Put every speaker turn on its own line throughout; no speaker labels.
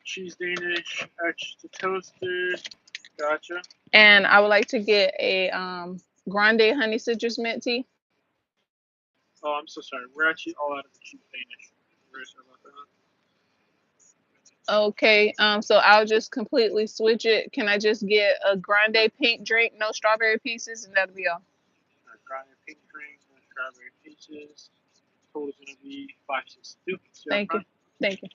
cheese Danish, extra toasted. Gotcha.
And I would like to get a grande honey citrus mint tea.
Oh, I'm so sorry. We're actually all out of the cheese Danish. I'm very sorry about that.
Okay, so I'll just completely switch it. Can I just get a grande pink drink, no strawberry pieces, and that'll be all?
Grande pink drink and strawberry peaches. Total is gonna be 562. See you up
Thank you.
front.
Thank you.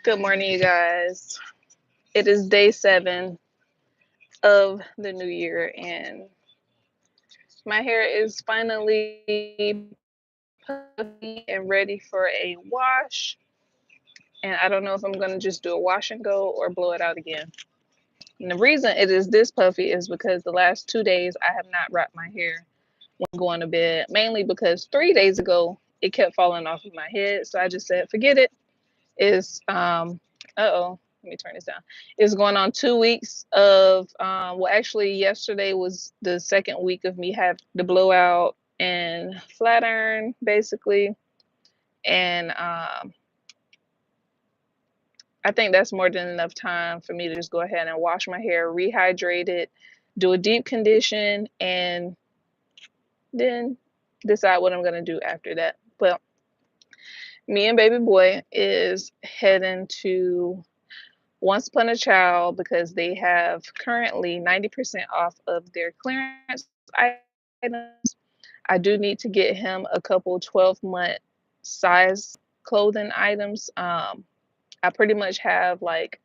Good morning, you guys. It is day 7 of the new year, and my hair is finally puffy and ready for a wash. And I don't know if I'm going to just do a wash and go or blow it out again. And the reason it is this puffy is because the last 2 days I have not wrapped my hair when going to bed, mainly because 3 days ago it kept falling off of my head. So I just said, forget it. It's let me turn this down. It's going on 2 weeks of well, actually yesterday was the second week of me have the blowout and flat iron basically. And I think that's more than enough time for me to just go ahead and wash my hair, rehydrate it, do a deep condition, and then decide what I'm gonna do after that. But me and baby boy is heading to Once Upon a Child because they have currently 90% off of their clearance items. I do need to get him a couple 12-month size clothing items. I pretty much have like,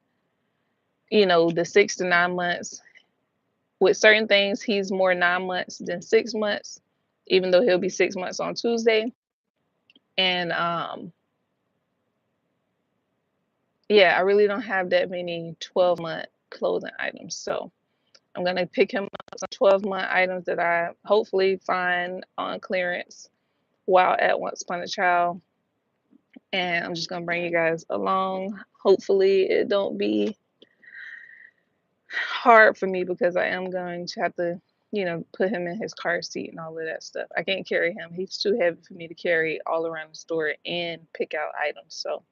the 6 to 9 months. With certain things, he's more 9 months than 6 months, even though he'll be 6 months on Tuesday. And yeah, I really don't have that many 12-month clothing items. So I'm gonna pick him up some 12-month items that I hopefully find on clearance while at Once Upon a Child. And I'm just gonna bring you guys along. Hopefully it don't be hard for me because I am going to have to, put him in his car seat and all of that stuff. I can't carry him. He's too heavy for me to carry all around the store and pick out items. So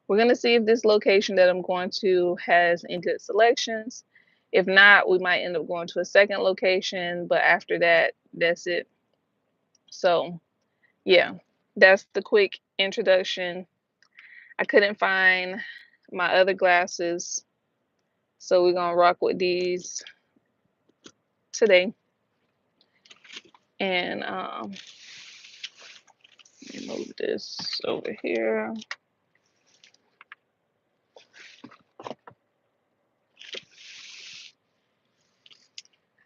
we're gonna see if this location that I'm going to has any good selections. If not, we might end up going to a second location, but after that, that's it. So yeah, that's the quick introduction. I couldn't find my other glasses, so we're gonna rock with these today. And let me move this over here.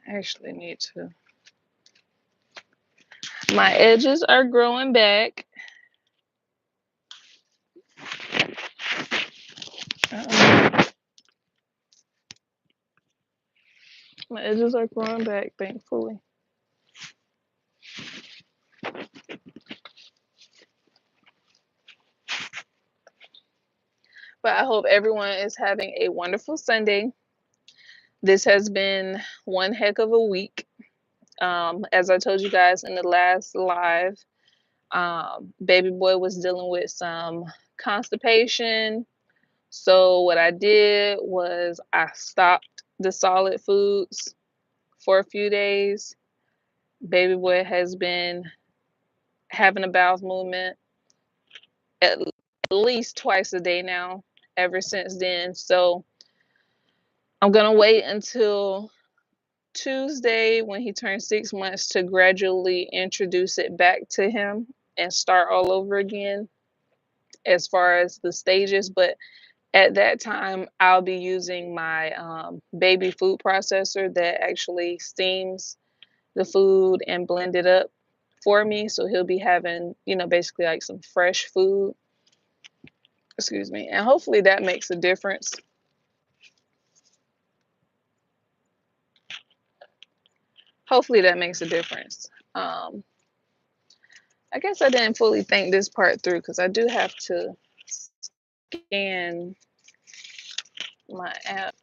I actually need to. My edges are growing back. Uh, my edges are growing back, thankfully. But I hope everyone is having a wonderful Sunday. This has been one heck of a week. As I told you guys in the last live, baby boy was dealing with some constipation. So what I did was I stopped the solid foods for a few days. Baby boy has been having a bowel movement at least twice a day now ever since then. So I'm gonna wait until Tuesday when he turns 6 months to gradually introduce it back to him and start all over again as far as the stages. But at that time, I'll be using my baby food processor that actually steams the food and blend it up for me. So he'll be having, basically like some fresh food. Excuse me. And hopefully that makes a difference. Hopefully that makes a difference. I guess I didn't fully think this part through because I do have to scan my app.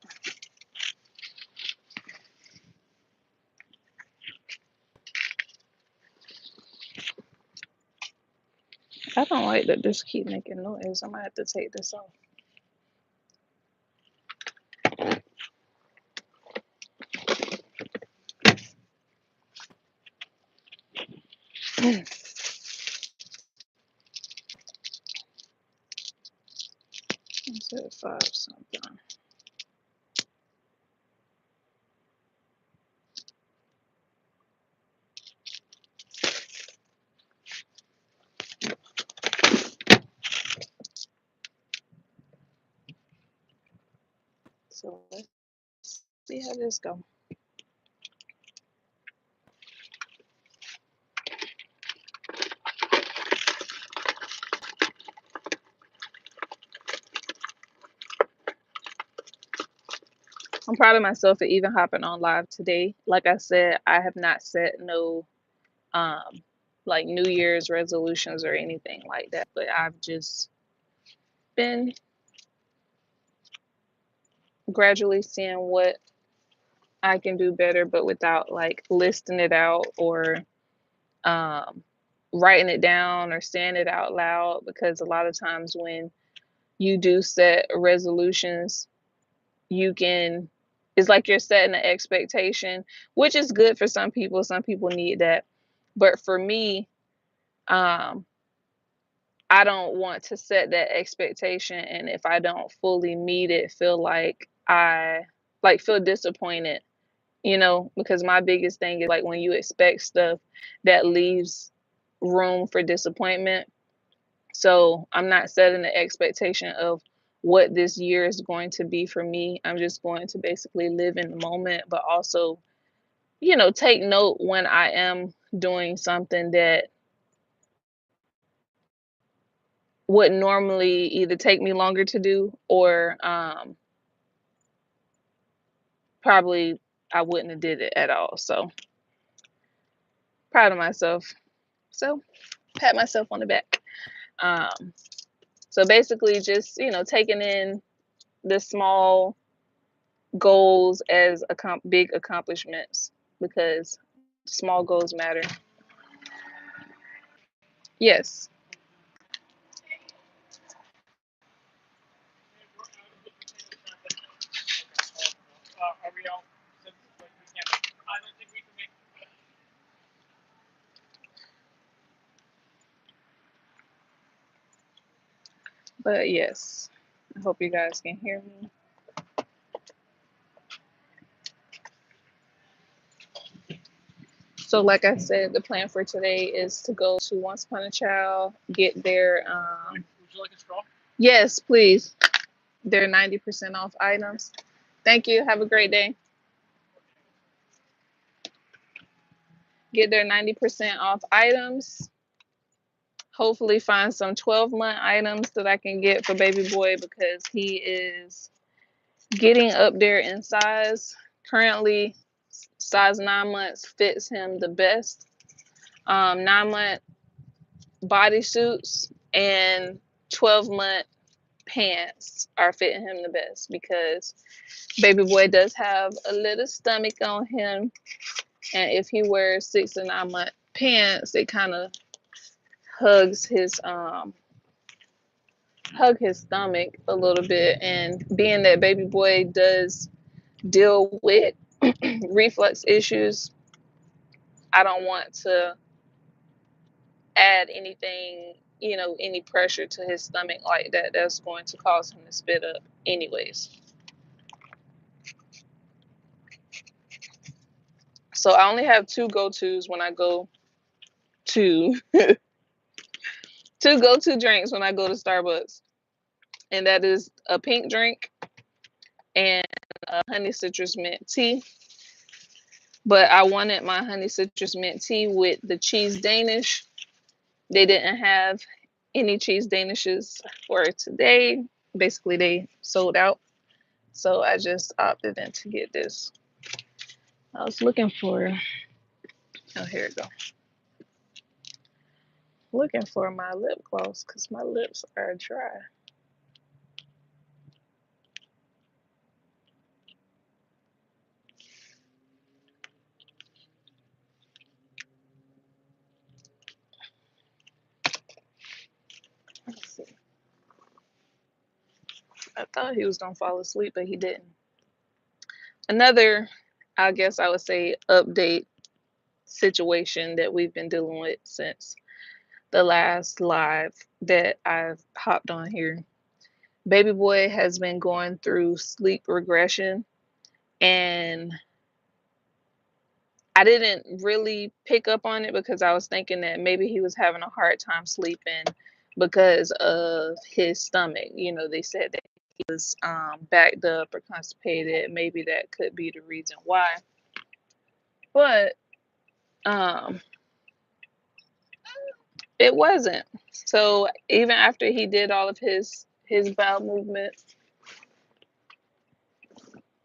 I don't like that this keep making noise. I might have to take this off. It's at 5 something. So let's see how this go. I'm proud of myself for even hopping on live today. Like I said, I have not set no um like New Year's resolutions or anything like that, but I've just been gradually seeing what I can do better, but without like listing it out or um writing it down or saying it out loud, because a lot of times when you do set resolutions, you can, it's like you're setting an expectation, which is good for some people. Some people need that. But for me, um, I don't want to set that expectation, and if I don't fully meet it, feel like I like feel disappointed, because my biggest thing is like when you expect stuff that leaves room for disappointment. So I'm not setting the expectation of what this year is going to be for me. I'm just going to basically live in the moment, but also, take note when I am doing something that would normally either take me longer to do or probably I wouldn't have did it at all. So proud of myself. So pat myself on the back. Um, so basically just, taking in the small goals as big accomplishments, because small goals matter. Yes.
Are we all? Since like we can't. I don't think we can make.
But yes, I hope you guys can hear me. So like I said, the plan for today is to go to Once Upon a Child, get their
Would you like a straw?
yes, please. Their 90% off items. Thank you. Have a great day. Get their 90% off items. Hopefully find some 12-month items that I can get for baby boy, because he is getting up there in size. Currently, size 9 months fits him the best. 9-month bodysuits and 12-month pants are fitting him the best, because baby boy does have a little stomach on him, and if he wears 6 to 9 month pants, it kind of hugs his stomach a little bit. And being that baby boy does deal with reflux issues, I don't want to add anything, any pressure to his stomach like that that's going to cause him to spit up anyways. So I only have two go-tos when I go to two go-to drinks when I go to Starbucks, and that is a pink drink and a honey citrus mint tea. But I wanted my honey citrus mint tea with the cheese Danish. They didn't have any cheese Danishes for today. Basically, they sold out. So I just opted in to get this. I was looking for, oh, here it go. Looking for my lip gloss because my lips are dry. Let's see. I thought he was gonna fall asleep, but he didn't. Another, I guess I would say, update situation that we've been dealing with since the last live that I've hopped on here. Baby boy has been going through sleep regression, and I didn't really pick up on it because I was thinking that maybe he was having a hard time sleeping because of his stomach. You know, they said that he was backed up or constipated. Maybe that could be the reason why. But um, it wasn't. So even after he did all of his bowel movements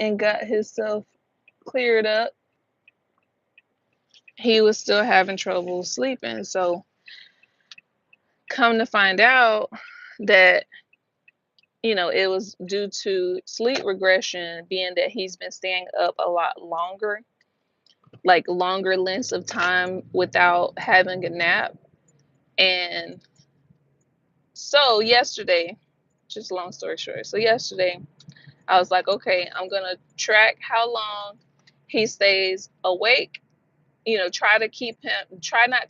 and got himself cleared up, he was still having trouble sleeping. So come to find out that, you know, it was due to sleep regression, being that he's been staying up a lot longer, like longer lengths of time without having a nap. And so yesterday, just long story short, so yesterday I was like, okay, I'm gonna track how long he stays awake. You know, try not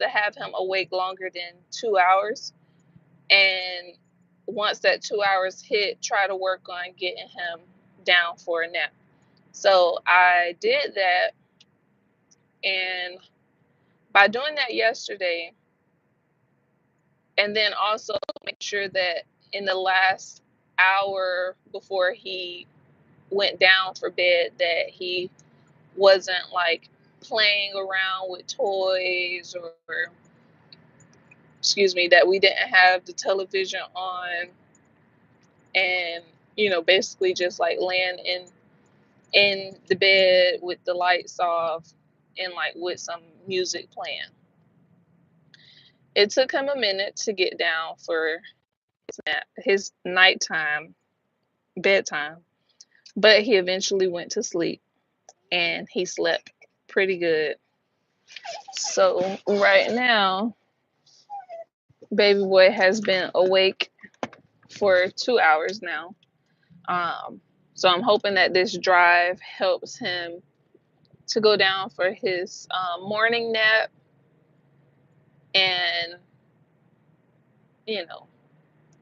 to have him awake longer than 2 hours. And once that 2 hours hit, try to work on getting him down for a nap. So I did that. And by doing that yesterday, and then also make sure that in the last hour before he went down for bed, that he wasn't like playing around with toys, or excuse me, that we didn't have the television on, and you know, basically just like laying in the bed with the lights off and like with some music playing. It took him a minute to get down for his nighttime bedtime, but he eventually went to sleep and he slept pretty good. So right now, baby boy has been awake for 2 hours now. Um, so I'm hoping that this drive helps him to go down for his morning nap, and you know,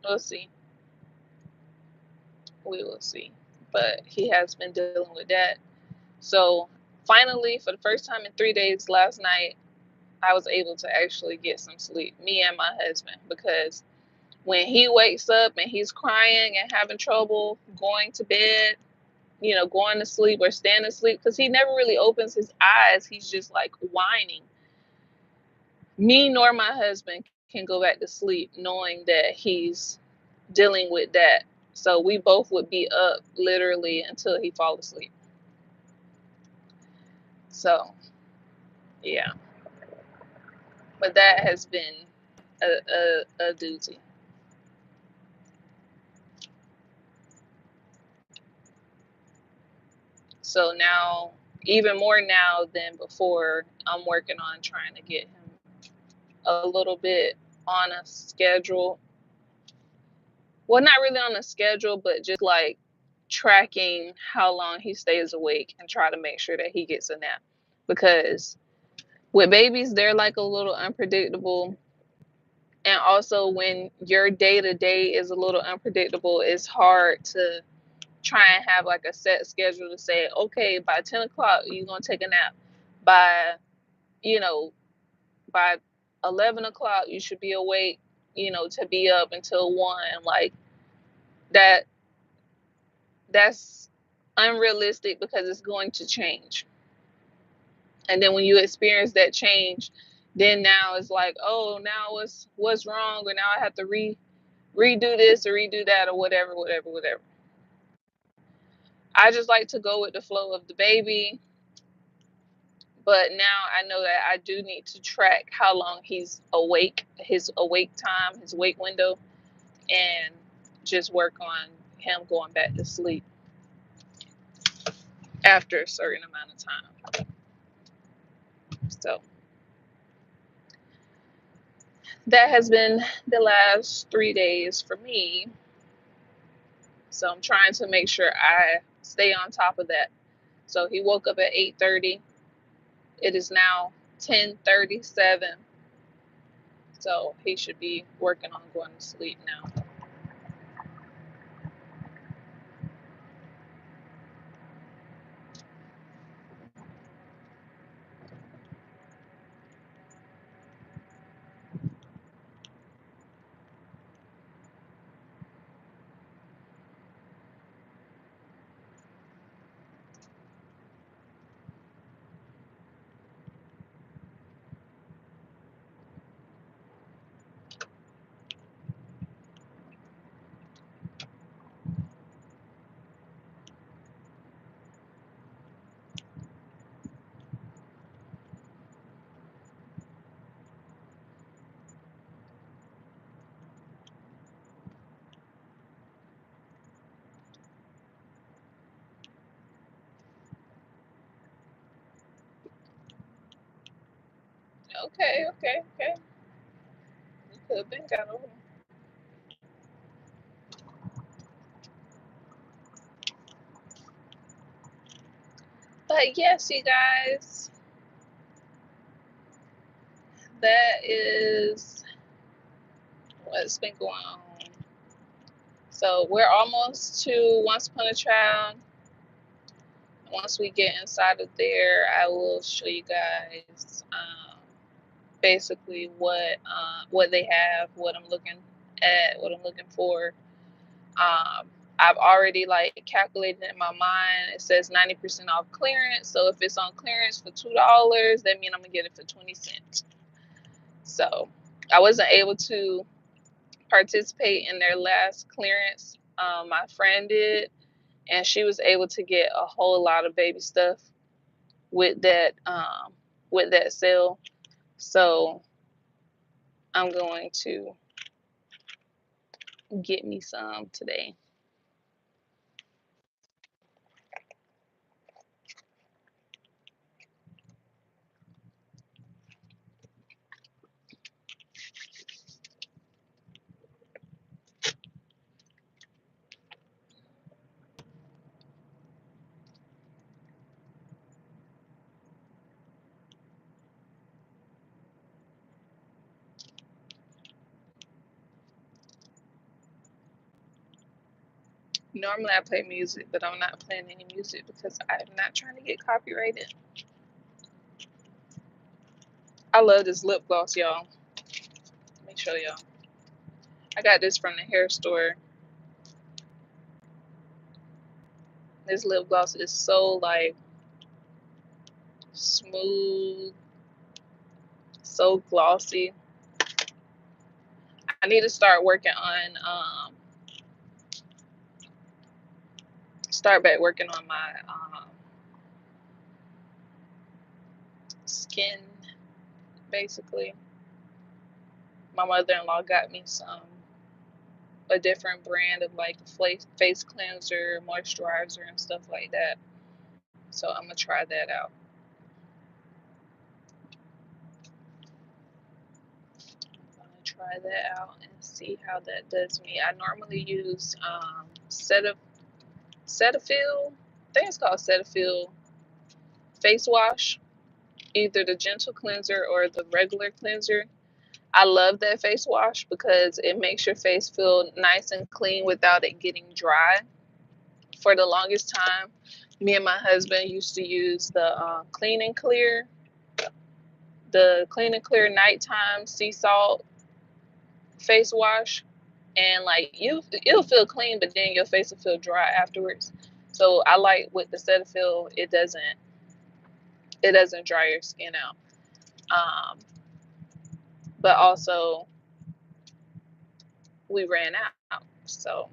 we'll see. We will see. But he has been dealing with that. So finally, for the first time in 3 days, last night, I was able to actually get some sleep, me and my husband, because when he wakes up and he's crying and having trouble going to bed, you know, going to sleep or staying asleep, because he never really opens his eyes, he's just like whining. Me nor my husband can go back to sleep knowing that he's dealing with that. So we both would be up literally until he fall asleep. So yeah, but that has been a doozy. So now, even more now than before, I'm working on trying to get him a little bit on a schedule. Well, not really on a schedule, but just like tracking how long he stays awake and try to make sure that he gets a nap. Because with babies, they're like a little unpredictable. And also, when your day to day is a little unpredictable, it's hard to try and have like a set schedule to say, okay, by 10 o'clock, you're going to take a nap. By, you know, by 11 o'clock, you should be awake, you know, to be up until 1. Like that, that's unrealistic because it's going to change. And then when you experience that change, then now it's like, oh, now what's wrong, or now I have to redo this or redo that or whatever, whatever, whatever. I just like to go with the flow of the baby, but now I know that I do need to track how long he's awake, his awake time, his wake window, and just work on him going back to sleep after a certain amount of time. So that has been the last 3 days for me. So I'm trying to make sure I stay on top of that. So he woke up at 8:30. It is now 10:37. So he should be working on going to sleep now. Okay, okay, okay. You could have been got over. But yes, you guys, that is what's been going on. So we're almost to Once Upon a Child. Once we get inside of there, I will show you guys basically what they have, what I'm looking at, what I'm looking for. I've already like calculated in my mind. It says 90% off clearance. So if it's on clearance for $2, that means I'm gonna get it for 20 cents. So I wasn't able to participate in their last clearance. My friend did, and she was able to get a whole lot of baby stuff with that sale. So I'm going to get me some today. Normally I play music, but I'm not playing any music because I'm not trying to get copyrighted. I love this lip gloss, y'all. Let me show y'all. I got this from the hair store. This lip gloss is so like smooth, so glossy. I need to start working on start back working on my skin basically. My mother-in-law got me a different brand of like face cleanser, moisturizer, and stuff like that. So I'm gonna try that out. I'm gonna try that out and see how that does me. I normally use Cetaphil. I think it's called Cetaphil face wash, either the gentle cleanser or the regular cleanser. I love that face wash because it makes your face feel nice and clean without it getting dry. For the longest time, me and my husband used to use the Clean and Clear, nighttime sea salt face wash, and like it'll feel clean, but then your face will feel dry afterwards. So I like with the Cetaphil, it doesn't dry your skin out. But also we ran out, so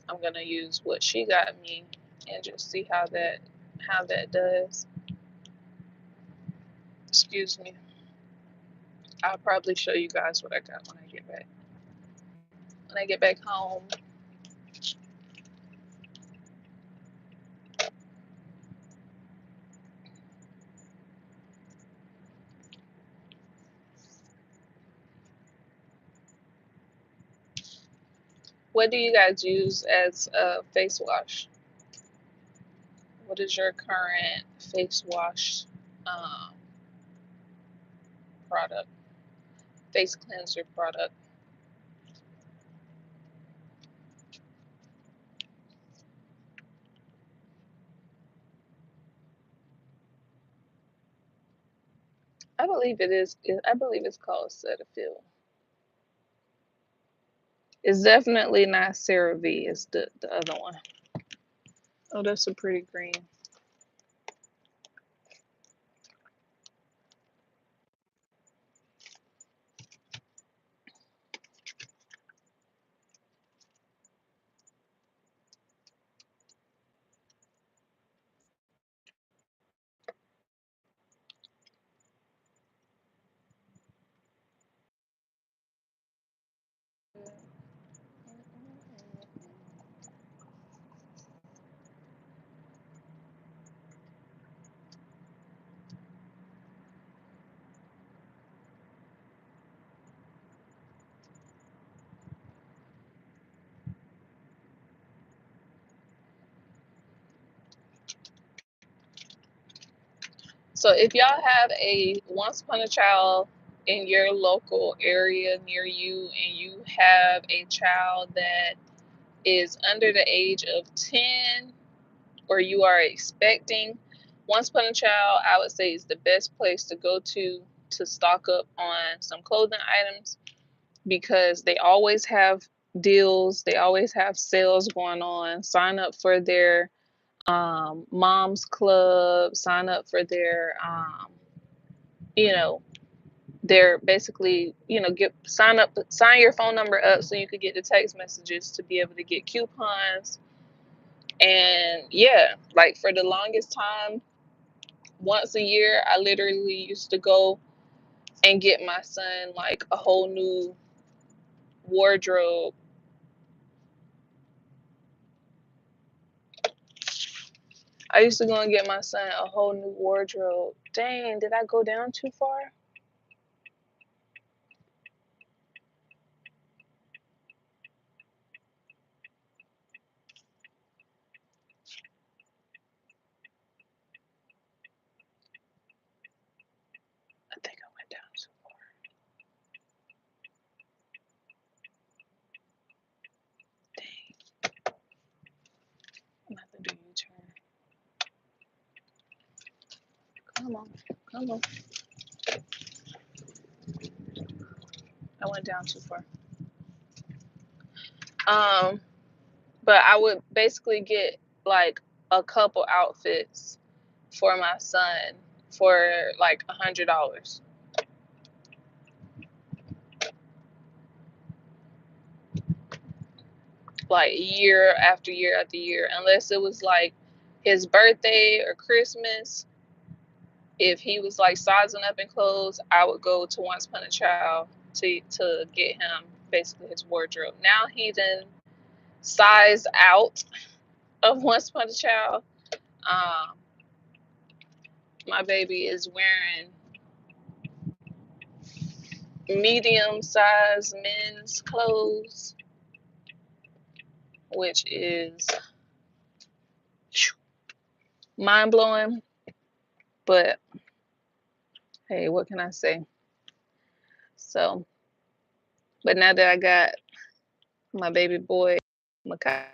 I'm gonna use what she got me and just see how that does. Excuse me. I'll probably show you guys what I got when I get back. When I get back home. What do you guys use as a face wash? What is your current face wash um, product, face cleanser product? I believe it is. I believe it's called Cetaphil. It's definitely not CeraVe. It's the other one. Oh, that's a pretty green. So if y'all have a Once Upon a Child in your local area near you, and you have a child that is under the age of 10, or you are expecting, Once Upon a Child, I would say, is the best place to go to stock up on some clothing items, because they always have deals, they always have sales going on. Sign up for their mom's club, sign up for their you know, they're basically, get sign your phone number up so you could get the text messages to be able to get coupons. And yeah, like for the longest time, once a year, I literally used to go and get my son like a whole new wardrobe. I used to go and get my son a whole new wardrobe. Dang, did I go down too far? I think I went down too far. Dang, I'm gonna have to do U-turn. Come on, come on. I went down too far. Um, but I would basically get like a couple outfits for my son for like $100, like year after year after year, unless it was like his birthday or Christmas. If he was like sizing up in clothes, I would go to Once Upon a Child to get him basically his wardrobe. Now he done sized out of Once Upon a Child. Um, my baby is wearing medium size men's clothes, which is mind blowing. But hey, what can I say? So, but now that I got my baby boy, Makai,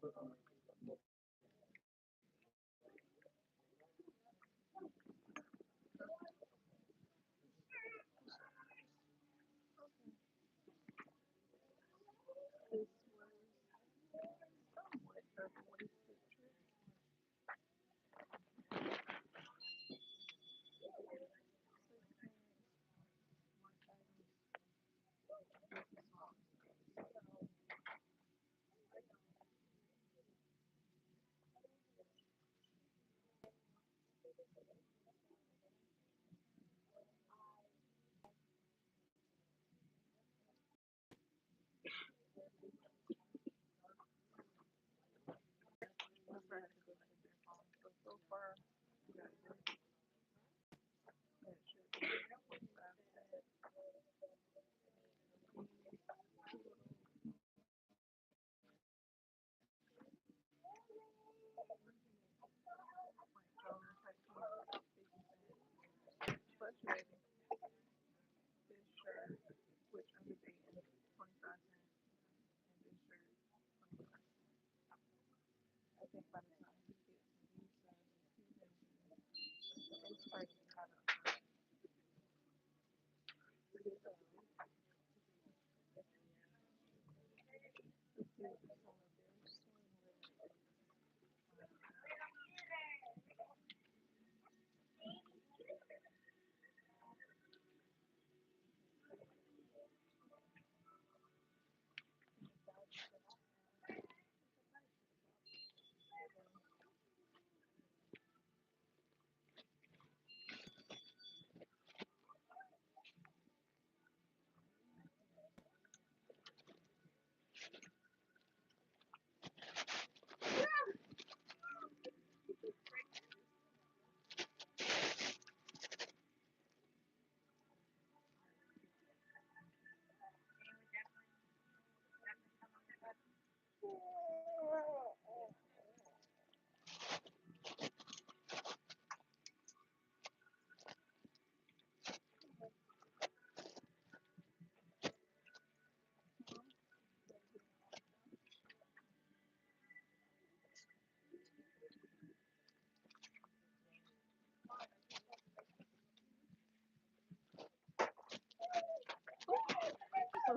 So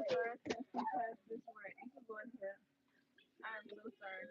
sorry, I can't see past this right. You can go ahead. I'm so sorry.